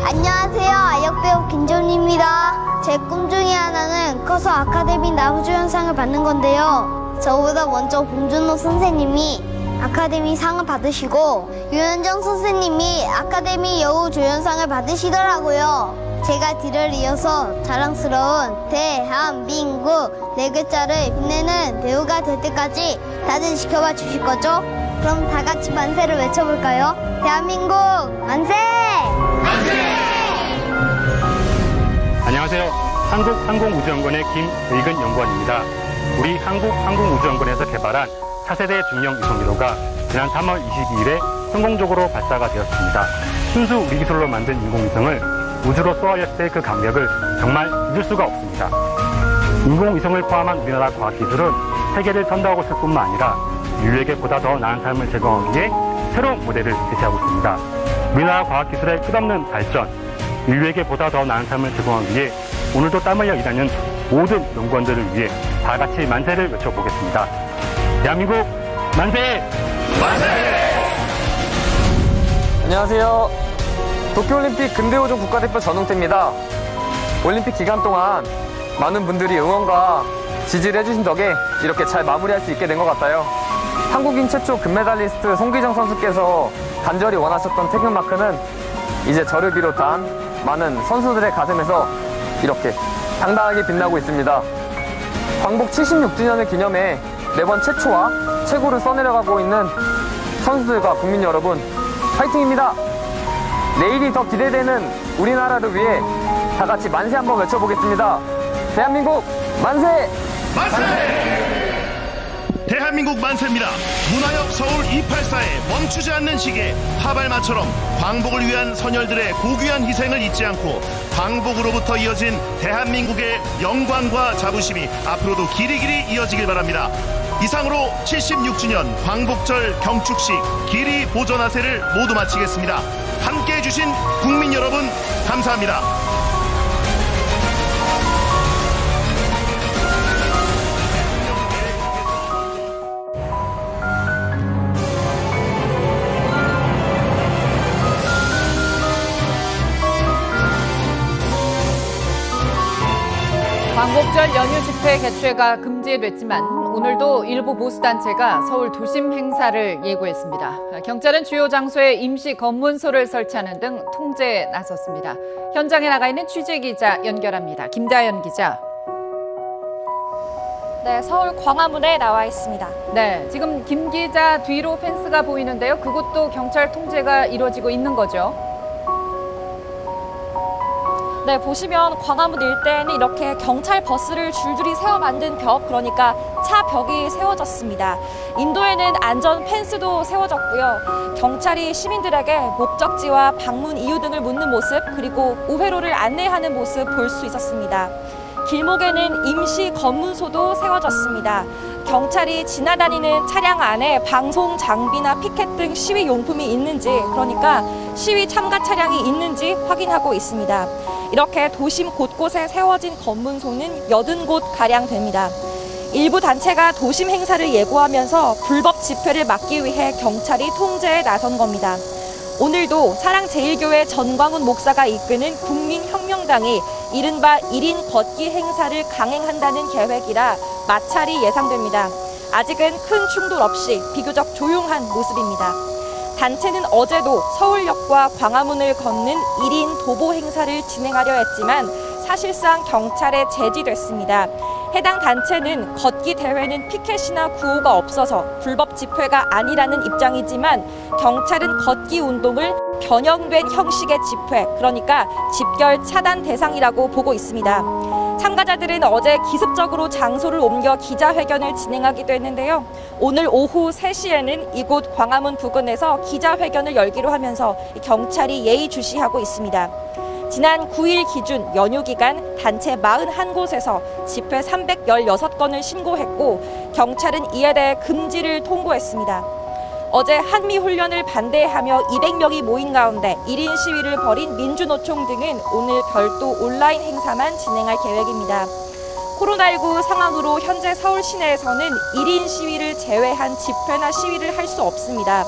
안녕하세요. 아역배우 김정리입니다. 제 꿈 중에 하나는 커서 아카데미 나무주연상을 받는 건데요. 저보다 먼저 봉준호 선생님이 아카데미 상을 받으시고 유현정 선생님이 아카데미 여우조연상을 받으시더라고요. 제가 뒤를 이어서 자랑스러운 대한민국 네 글자를 빛내는 배우가 될 때까지 다들 지켜봐 주실 거죠? 그럼 다 같이 만세를 외쳐볼까요? 대한민국 만세! 만세! 안녕하세요. 한국항공우주연구원의 김의근 연구원입니다. 우리 한국항공우주연구원에서 개발한 차세대 중형 위성기로가 지난 3월 22일에 성공적으로 발사가 되었습니다. 순수 우리 기술로 만든 인공위성을 우주로 쏘아올렸을 때 그 감격을 정말 잊을 수가 없습니다. 인공위성을 포함한 우리나라 과학기술은 세계를 선도하고 있을 뿐만 아니라 인류에게 보다 더 나은 삶을 제공하기 위해 새로운 모델을 제시하고 있습니다. 우리나라 과학기술의 끝없는 발전, 인류에게 보다 더 나은 삶을 제공하기 위해 오늘도 땀 흘려 일하는 모든 연구원들을 위해 다 같이 만세를 외쳐보겠습니다. 대한민국 만세! 안녕하세요. 도쿄올림픽 근대오종 국가대표 전웅태입니다. 올림픽 기간 동안 많은 분들이 응원과 지지를 해주신 덕에 이렇게 잘 마무리할 수 있게 된 것 같아요. 한국인 최초 금메달리스트 송기정 선수께서 간절히 원하셨던 태극마크는 이제 저를 비롯한 많은 선수들의 가슴에서 이렇게 당당하게 빛나고 있습니다. 광복 76주년을 기념해 매번 최초와 최고를 써내려가고 있는 선수들과 국민 여러분, 파이팅입니다. 내일이 더 기대되는 우리나라를 위해 다 같이 만세 한번 외쳐보겠습니다. 대한민국 만세! 대한민국 만세입니다. 문화역 서울 284에 멈추지 않는 시계 하발마처럼 광복을 위한 선열들의 고귀한 희생을 잊지 않고 광복으로부터 이어진 대한민국의 영광과 자부심이 앞으로도 길이길이 이어지길 바랍니다. 이상으로 76주년 광복절 경축식 길이 보존하세를 모두 마치겠습니다. 함께해 주신 국민 여러분 감사합니다. 광복절 연휴 집회 개최가 금지됐지만 오늘도 일부 보수단체가 서울 도심 행사를 예고했습니다. 경찰은 주요 장소에 임시 검문소를 설치하는 등 통제에 나섰습니다. 현장에 나가 있는 취재기자 연결합니다. 김다연 기자. 네, 서울 광화문에 나와 있습니다. 네, 지금 김 기자 뒤로 펜스가 보이는데요. 그곳도 경찰 통제가 이루어지고 있는 거죠? 네, 보시면 광화문 일대에는 이렇게 경찰 버스를 줄줄이 세워 만든 벽, 그러니까 차 벽이 세워졌습니다. 인도에는 안전 펜스도 세워졌고요. 경찰이 시민들에게 목적지와 방문 이유 등을 묻는 모습, 그리고 우회로를 안내하는 모습 볼 수 있었습니다. 길목에는 임시 검문소도 세워졌습니다. 경찰이 지나다니는 차량 안에 방송 장비나 피켓 등 시위 용품이 있는지, 그러니까 시위 참가 차량이 있는지 확인하고 있습니다. 이렇게 도심 곳곳에 세워진 검문소는 80곳가량 됩니다. 일부 단체가 도심 행사를 예고하면서 불법 집회를 막기 위해 경찰이 통제에 나선 겁니다. 오늘도 사랑제일교회 전광훈 목사가 이끄는 국민혁명당이 이른바 1인 걷기 행사를 강행한다는 계획이라 마찰이 예상됩니다. 아직은 큰 충돌 없이 비교적 조용한 모습입니다. 단체는 어제도 서울역과 광화문을 걷는 1인 도보 행사를 진행하려 했지만 사실상 경찰에 제지됐습니다. 해당 단체는 걷기 대회는 피켓이나 구호가 없어서 불법 집회가 아니라는 입장이지만 경찰은 걷기 운동을 변형된 형식의 집회, 그러니까 집결 차단 대상이라고 보고 있습니다. 참가자들은 어제 기습적으로 장소를 옮겨 기자회견을 진행하기도 했는데요. 오늘 오후 3시에는 이곳 광화문 부근에서 기자회견을 열기로 하면서 경찰이 예의주시하고 있습니다. 지난 9일 기준 연휴 기간 단체 41곳에서 집회 316건을 신고했고 경찰은 이에 대해 금지를 통보했습니다. 어제 한미훈련을 반대하며 200명이 모인 가운데 1인 시위를 벌인 민주노총 등은 오늘 별도 온라인 행사만 진행할 계획입니다. 코로나19 상황으로 현재 서울 시내에서는 1인 시위를 제외한 집회나 시위를 할 수 없습니다.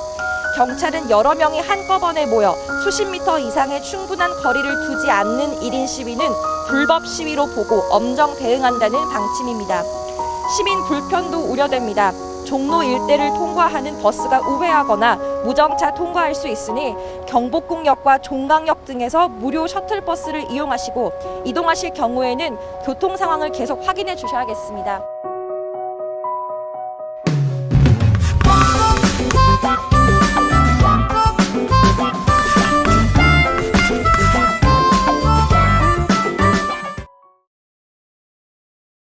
경찰은 여러 명이 한꺼번에 모여 수십 미터 이상의 충분한 거리를 두지 않는 1인 시위는 불법 시위로 보고 엄정 대응한다는 방침입니다. 시민 불편도 우려됩니다. 종로 일대를 통과하는 버스가 우회하거나 무정차 통과할 수 있으니 경복궁역과 종강역 등에서 무료 셔틀버스를 이용하시고 이동하실 경우에는 교통 상황을 계속 확인해 주셔야겠습니다.